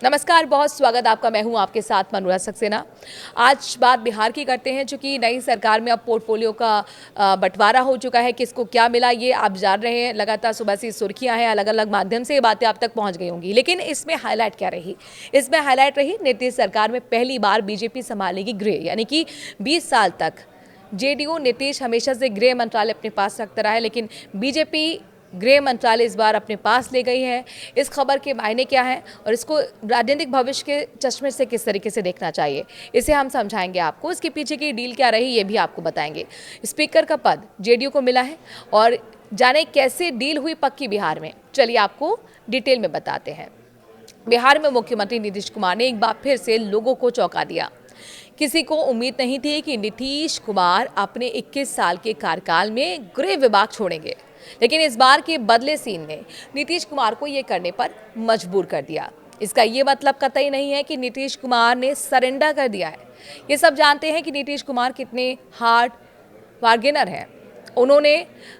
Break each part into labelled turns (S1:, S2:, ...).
S1: नमस्कार, बहुत स्वागत आपका। मैं हूं आपके साथ मनोरा सक्सेना। आज बात बिहार की करते हैं, चूंकि नई सरकार में अब पोर्टफोलियो का बंटवारा हो चुका है। किसको क्या मिला ये आप जान रहे हैं। लगातार सुबह से सुर्खियां हैं, अलग अलग माध्यम से ये बातें आप तक पहुंच गई होंगी। लेकिन इसमें हाईलाइट क्या रही? इसमें हाईलाइट रही नीतीश सरकार में पहली बार बीजेपी संभालेगी गृह, यानी कि 20 साल तक जेडीयू नीतीश हमेशा से गृह मंत्रालय अपने पास रखता रहा है, लेकिन बीजेपी गृह मंत्रालय इस बार अपने पास ले गई है। इस खबर के मायने क्या हैं और इसको राजनीतिक भविष्य के चश्मे से किस तरीके से देखना चाहिए, इसे हम समझाएंगे आपको। इसके पीछे की डील क्या रही ये भी आपको बताएंगे। स्पीकर का पद जेडीयू को मिला है और जाने कैसे डील हुई पक्की बिहार में, चलिए आपको डिटेल में बताते हैं। बिहार में मुख्यमंत्री नीतीश कुमार ने एक बार फिर से लोगों को चौंका दिया। किसी को उम्मीद नहीं थी कि नीतीश कुमार अपने 21 साल के कार्यकाल में गृह विभाग छोड़ेंगे, लेकिन इस बार के बदले सीन ने नीतीश कुमार को ये करने पर मजबूर कर दिया। इसका ये मतलब कतई नहीं है कि नीतीश कुमार ने सरेंडर कर दिया है। ये सब जानते हैं कि नीतीश कुमार कितने हार्ड बार्गेनर हैं। उन्होंने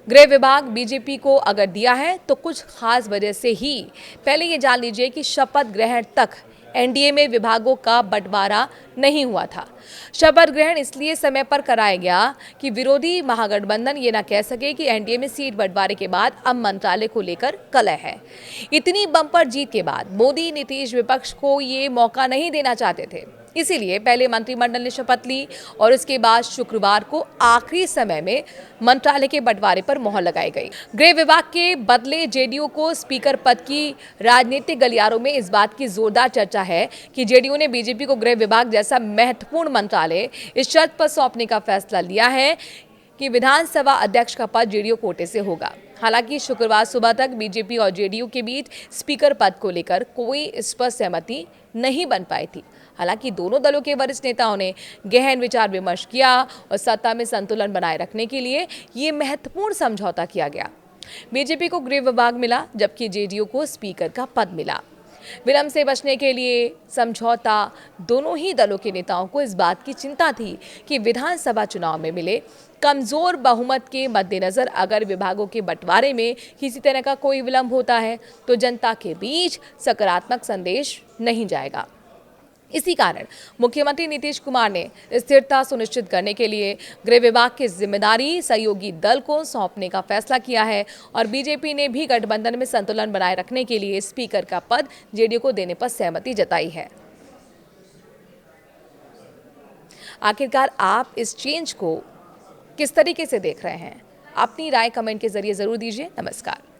S1: गृह विभाग बीजेपी को अगर दिया है तो कुछ खास वजह से ही। पहले ये जान लीजिए कि शपथ ग्रहण तक एनडीए में विभागों का बंटवारा नहीं हुआ था। शपथ ग्रहण इसलिए समय पर कराया गया कि विरोधी महागठबंधन ये ना कह सके कि एनडीए में सीट बंटवारे के बाद अब मंत्रालय को लेकर कलह है। इतनी बम्पर जीत के बाद मोदी नीतीश विपक्ष को ये मौका नहीं देना चाहते थे, इसीलिए पहले मंत्रिमंडल ने शपथ ली और उसके बाद शुक्रवार को आखिरी समय में मंत्रालय के बंटवारे पर मोहर लगाई गई। गृह विभाग के बदले जेडीयू को स्पीकर पद की राजनीतिक गलियारों में इस बात की जोरदार चर्चा है कि जेडीयू ने बीजेपी को गृह विभाग जैसा महत्वपूर्ण मंत्रालय इस शर्त पर सौंपने का फैसला लिया है कि विधानसभा अध्यक्ष का पद जेडीयू कोटे से होगा। हालांकि शुक्रवार सुबह तक बीजेपी और जेडीयू के बीच स्पीकर पद को लेकर कोई स्पष्ट सहमति नहीं बन पाई थी। हालांकि दोनों दलों के वरिष्ठ नेताओं ने गहन विचार विमर्श किया और सत्ता में संतुलन बनाए रखने के लिए ये महत्वपूर्ण समझौता किया गया। बीजेपी को गृह विभाग मिला, जबकि जेडीयू को स्पीकर का पद मिला। विलंब से बचने के लिए समझौता दोनों ही दलों के नेताओं को इस बात की चिंता थी कि विधानसभा चुनाव में मिले कमजोर बहुमत के मद्देनजर अगर विभागों के बंटवारे में किसी तरह का कोई विलंब होता है तो जनता के बीच सकारात्मक संदेश नहीं जाएगा। इसी कारण मुख्यमंत्री नीतीश कुमार ने स्थिरता सुनिश्चित करने के लिए गृह विभाग की जिम्मेदारी सहयोगी दल को सौंपने का फैसला किया है और बीजेपी ने भी गठबंधन में संतुलन बनाए रखने के लिए स्पीकर का पद जेडीयू को देने पर सहमति जताई है। आखिरकार आप इस चेंज को किस तरीके से देख रहे हैं? अपनी राय कमेंट के जरिए जरूर दीजिए। नमस्कार।